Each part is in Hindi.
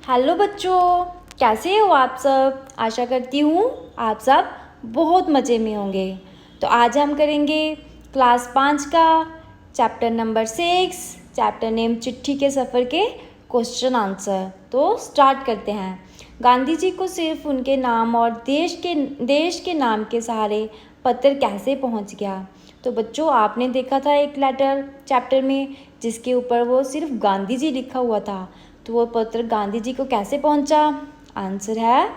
हेलो बच्चों, कैसे हो आप सब। आशा करती हूँ आप सब बहुत मज़े में होंगे। तो आज हम करेंगे क्लास 5 का चैप्टर नंबर 6, चैप्टर नेम चिट्ठी के सफ़र के क्वेश्चन आंसर। तो स्टार्ट करते हैं। गांधी जी को सिर्फ उनके नाम और देश के नाम के सहारे पत्र कैसे पहुँच गया। तो बच्चों, आपने देखा था एक लेटर चैप्टर में जिसके ऊपर वो सिर्फ गांधी जी लिखा हुआ था। तो वो पत्र गांधी जी को कैसे पहुंचा? आंसर है,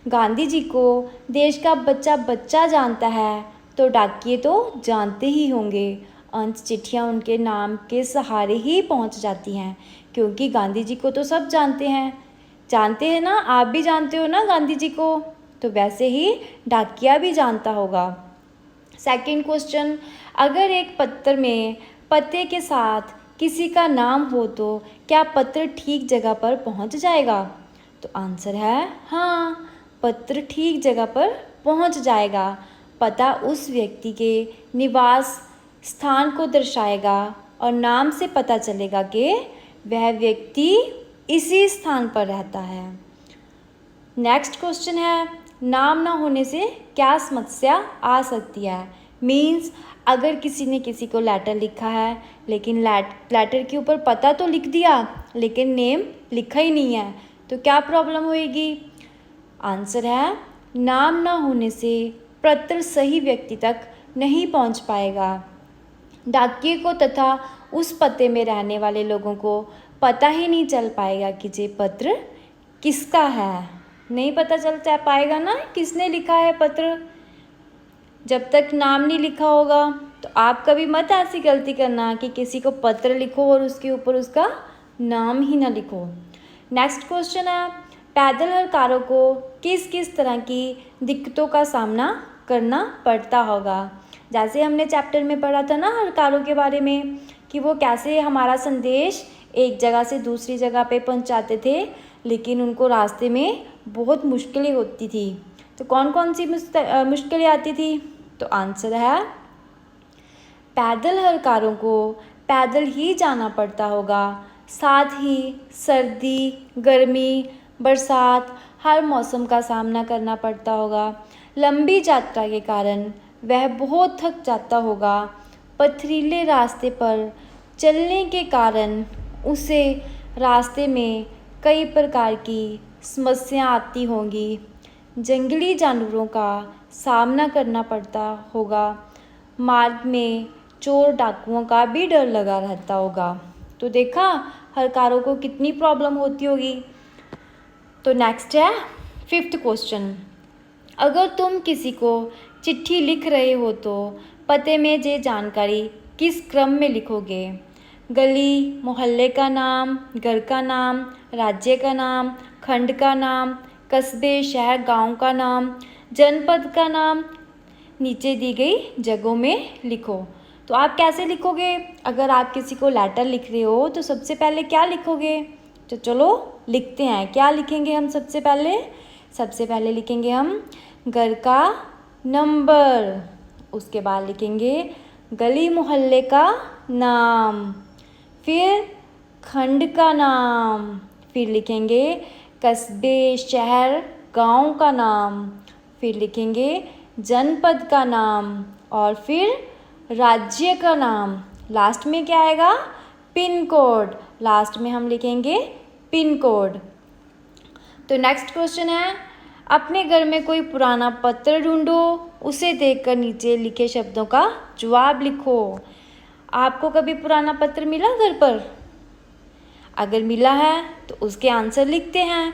गांधी जी को देश का बच्चा बच्चा जानता है तो डाकिये तो जानते ही होंगे। अंत चिट्ठियाँ उनके नाम के सहारे ही पहुंच जाती हैं, क्योंकि गांधी जी को तो सब जानते हैं ना। आप भी जानते हो ना गांधी जी को, तो वैसे ही डाकिया भी जानता होगा। सेकंड क्वेश्चन, अगर एक पत्र में पते के साथ किसी का नाम हो तो क्या पत्र ठीक जगह पर पहुंच जाएगा? तो आंसर है हाँ, पत्र ठीक जगह पर पहुंच जाएगा। पता उस व्यक्ति के निवास स्थान को दर्शाएगा और नाम से पता चलेगा कि वह व्यक्ति इसी स्थान पर रहता है। नेक्स्ट क्वेश्चन है, नाम ना होने से क्या समस्या आ सकती है? मीन्स अगर किसी ने किसी को लेटर लिखा है, लेकिन लेटर के ऊपर पता तो लिख दिया लेकिन नेम लिखा ही नहीं है, तो क्या प्रॉब्लम होएगी? आंसर है, नाम ना होने से पत्र सही व्यक्ति तक नहीं पहुंच पाएगा। डाकिये को तथा उस पते में रहने वाले लोगों को पता ही नहीं चल पाएगा कि ये पत्र किसका है। नहीं पता चल पाएगा ना किसने लिखा है पत्र, जब तक नाम नहीं लिखा होगा। तो आप कभी मत ऐसी गलती करना कि किसी को पत्र लिखो और उसके ऊपर उसका नाम ही ना लिखो। नेक्स्ट क्वेश्चन है, पैदल हरकारों को किस किस तरह की दिक्कतों का सामना करना पड़ता होगा? जैसे हमने चैप्टर में पढ़ा था ना हरकारों के बारे में, कि वो कैसे हमारा संदेश एक जगह से दूसरी जगह पे पहुंचाते थे, लेकिन उनको रास्ते में बहुत मुश्किलें होती थी। तो कौन कौन सी मुश्किलें आती थी? तो आंसर है, पैदल हरकारों को पैदल ही जाना पड़ता होगा। साथ ही सर्दी, गर्मी, बरसात हर मौसम का सामना करना पड़ता होगा। लंबी यात्रा के कारण वह बहुत थक जाता होगा। पथरीले रास्ते पर चलने के कारण उसे रास्ते में कई प्रकार की समस्या आती होंगी। जंगली जानवरों का सामना करना पड़ता होगा। मार्ग में चोर डाकुओं का भी डर लगा रहता होगा। तो देखा हरकारों को कितनी प्रॉब्लम होती होगी। तो नेक्स्ट है फिफ्थ क्वेश्चन, अगर तुम किसी को चिट्ठी लिख रहे हो तो पते में ये जानकारी किस क्रम में लिखोगे? गली मोहल्ले का नाम, घर का नाम, राज्य का नाम, खंड का नाम, कस्बे शहर गांव का नाम, जनपद का नाम नीचे दी गई जगहों में लिखो। तो आप कैसे लिखोगे? अगर आप किसी को लेटर लिख रहे हो तो सबसे पहले क्या लिखोगे? तो चलो लिखते हैं। क्या लिखेंगे हम सबसे पहले? सबसे पहले लिखेंगे हम घर का नंबर, उसके बाद लिखेंगे गली मोहल्ले का नाम, फिर खंड का नाम, फिर लिखेंगे कस्बे शहर गांव का नाम, फिर लिखेंगे जनपद का नाम और फिर राज्य का नाम। लास्ट में क्या आएगा? Pin code. लास्ट में हम लिखेंगे पिन कोड। तो नेक्स्ट क्वेश्चन है, अपने घर में कोई पुराना पत्र ढूंढो, उसे देखकर नीचे लिखे शब्दों का जवाब लिखो। आपको कभी पुराना पत्र मिला घर पर? अगर मिला है तो उसके आंसर लिखते हैं।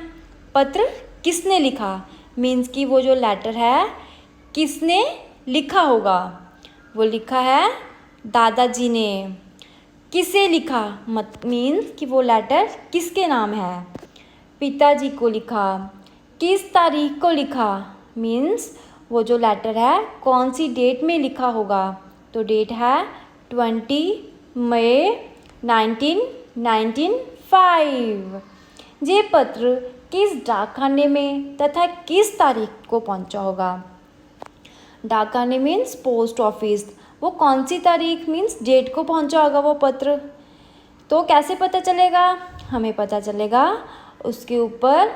पत्र किसने लिखा? मीन्स कि वो जो लेटर है किसने लिखा होगा? वो लिखा है दादाजी ने। किसे लिखा? मत मीन्स कि वो लेटर किसके नाम है? पिताजी को लिखा। किस तारीख को लिखा? मीन्स वो जो लेटर है कौन सी डेट में लिखा होगा? तो डेट है 20 मई 1995। ये पत्र किस डाकखाने में तथा किस तारीख को पहुंचा होगा? डाकखाने मीन्स पोस्ट ऑफिस। वो कौन सी तारीख मीन्स डेट को पहुंचा होगा वो पत्र? तो कैसे पता चलेगा? हमें पता चलेगा उसके ऊपर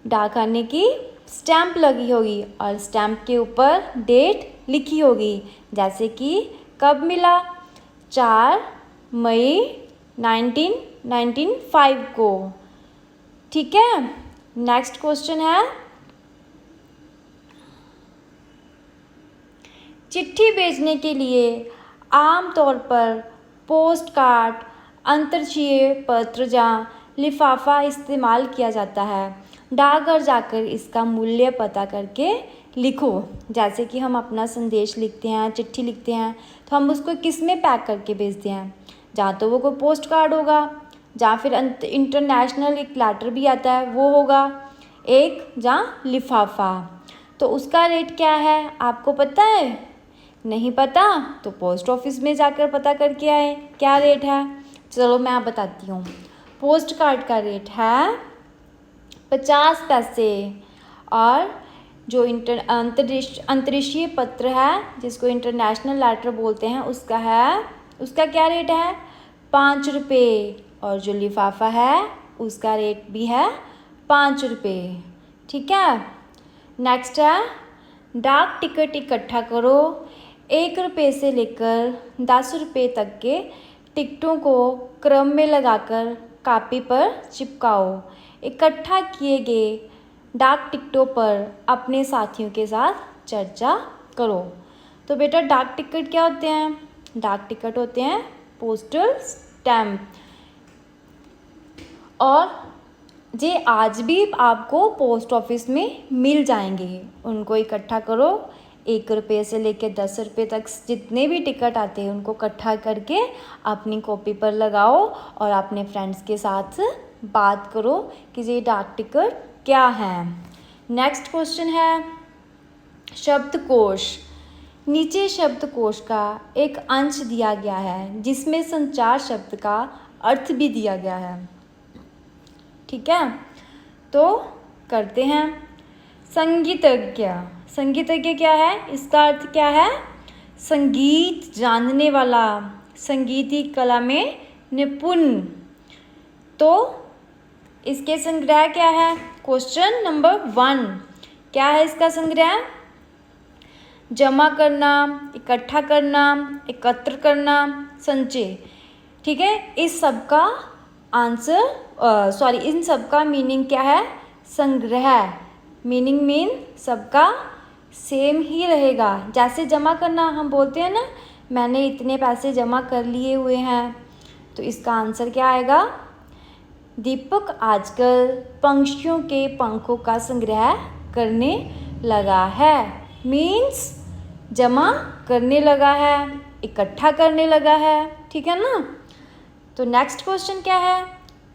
डाकखाने की स्टैम्प लगी होगी और स्टैम्प के ऊपर डेट लिखी होगी, जैसे कि कब मिला, 4 मई 1995 को। ठीक है, नेक्स्ट क्वेश्चन है, चिट्ठी भेजने के लिए आमतौर पर पोस्ट कार्ड, अंतरजीय पत्र या लिफाफा इस्तेमाल किया जाता है। डाकघर जाकर इसका मूल्य पता करके लिखो। जैसे कि हम अपना संदेश लिखते हैं, चिट्ठी लिखते हैं, तो हम उसको किस में पैक करके भेजते हैं, जहाँ तो वो कोई पोस्ट कार्ड होगा, या फिर इंटरनेशनल एक लेटर भी आता है वो होगा, एक जहाँ लिफाफा। तो उसका रेट क्या है आपको पता है? नहीं पता तो पोस्ट ऑफिस में जाकर पता करके आए क्या रेट है। चलो मैं बताती हूँ। पोस्ट कार्ड का रेट है 50 पैसे, और जो अंतर्देशीय पत्र है जिसको इंटरनेशनल लेटर बोलते हैं उसका क्या रेट है? 5 रुपये, और जो लिफाफा है उसका रेट भी है 5 रुपये। ठीक है, नेक्स्ट है, डाक टिकट इकट्ठा करो। 1 रुपये से लेकर 10 रुपये तक के टिकटों को क्रम में लगाकर कापी पर चिपकाओ। इकट्ठा किए गए डाक टिकटों पर अपने साथियों के साथ चर्चा करो। तो बेटा डाक टिकट क्या होते हैं? डाक टिकट होते हैं पोस्टल स्टैम्प, और ये आज भी आपको पोस्ट ऑफिस में मिल जाएंगे। उनको इकट्ठा करो, 1 रुपये से लेकर 10 रुपये तक जितने भी टिकट आते हैं उनको इकट्ठा करके अपनी कॉपी पर लगाओ और अपने फ्रेंड्स के साथ बात करो कि ये डाक टिकट क्या है। नेक्स्ट क्वेश्चन है, शब्दकोश। नीचे शब्दकोश का एक अंश दिया गया है जिसमें संचार शब्द का अर्थ भी दिया गया है। ठीक है, तो करते हैं। संगीतज्ञ। संगीतज्ञ क्या है? इसका अर्थ क्या है? संगीत जानने वाला, संगीत की कला में निपुण। तो इसके संग्रह क्या है? क्वेश्चन नंबर 1 क्या है इसका संग्रह? जमा करना, इकट्ठा करना, एकत्र करना, संचय। ठीक है, इस सब का आंसर इन सब का मीनिंग क्या है? संग्रह। मीनिंग सबका सेम ही रहेगा। जैसे जमा करना हम बोलते हैं ना, मैंने इतने पैसे जमा कर लिए हुए हैं, तो इसका आंसर क्या आएगा? दीपक आजकल पंछियों के पंखों का संग्रह करने लगा है। मीन्स जमा करने लगा है, इकट्ठा करने लगा है। ठीक है ना? तो नेक्स्ट क्वेश्चन क्या है?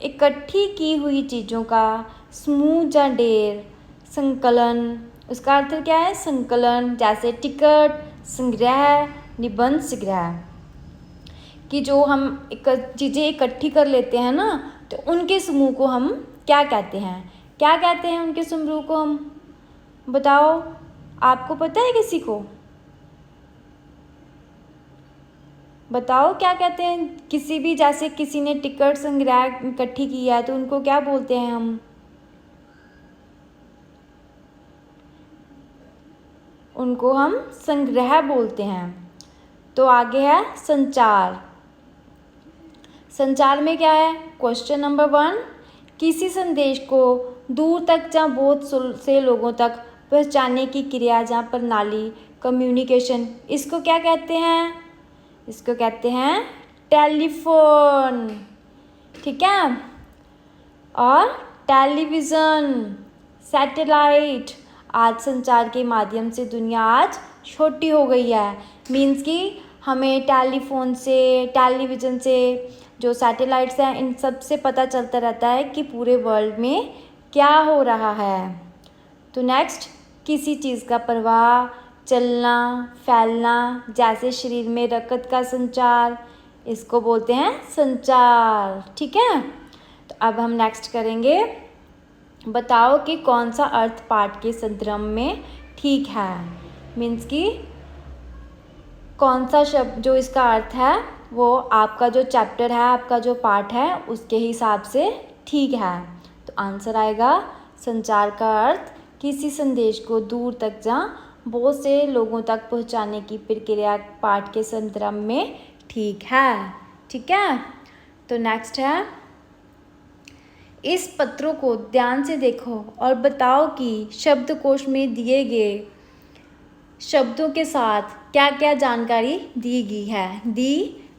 इकट्ठी की हुई चीज़ों का समूह या ढेर, संकलन। उसका अर्थ क्या है? संकलन। जैसे टिकट, संग्रह, निबंध संग्रह। कि जो हम चीज़ें इकट्ठी कर लेते हैं ना, तो उनके समूह को हम क्या कहते हैं? क्या कहते हैं उनके समूह को हम? बताओ, आपको पता है किसी को? बताओ क्या कहते हैं? किसी भी, जैसे किसी ने टिकट संग्रह इकट्ठी की है तो उनको क्या बोलते हैं हम? उनको हम संग्रह बोलते हैं। तो आगे है संचार। संचार में क्या है? क्वेश्चन नंबर 1, किसी संदेश को दूर तक या बहुत से लोगों तक पहुंचाने की क्रिया या प्रणाली, कम्युनिकेशन, इसको क्या कहते हैं? इसको कहते हैं टेलीफोन। ठीक है, और टेलीविज़न, सैटेलाइट। आज संचार के माध्यम से दुनिया आज छोटी हो गई है। मीन्स कि हमें टेलीफोन से, टेलीविज़न से, जो सैटेलाइट्स हैं, इन सब से पता चलता रहता है कि पूरे वर्ल्ड में क्या हो रहा है। तो नेक्स्ट, किसी चीज़ का प्रवाह, चलना, फैलना, जैसे शरीर में रक्त का संचार, इसको बोलते हैं संचार। ठीक है, तो अब हम नेक्स्ट करेंगे, बताओ कि कौन सा अर्थ पाठ के संदर्भ में ठीक है। मीन्स कि कौन सा शब्द जो इसका अर्थ है वो आपका जो चैप्टर है, आपका जो पाठ है, उसके हिसाब से ठीक है। तो आंसर आएगा संचार का अर्थ किसी संदेश को दूर तक जहाँ बहुत से लोगों तक पहुँचाने की प्रक्रिया पाठ के संदर्भ में ठीक है। ठीक है, तो नेक्स्ट है, इस पत्रों को ध्यान से देखो और बताओ कि शब्दकोश में दिए गए शब्दों के साथ क्या क्या जानकारी दी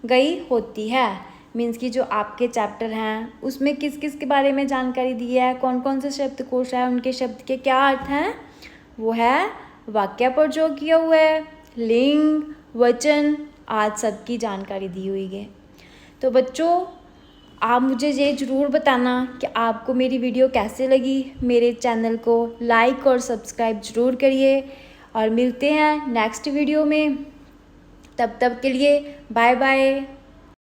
गई होती है। मीन्स कि जो आपके चैप्टर हैं उसमें किस किस के बारे में जानकारी दी है, कौन कौन से शब्दकोश है, उनके शब्द के क्या अर्थ हैं। वो है वाक्य पर जो किया हुआ है, लिंग, वचन आज सबकी जानकारी दी हुई है। तो बच्चों, आप मुझे ये ज़रूर बताना कि आपको मेरी वीडियो कैसे लगी। मेरे चैनल को लाइक और सब्सक्राइब ज़रूर करिए और मिलते हैं नेक्स्ट वीडियो में। तब तक के लिए बाय बाय।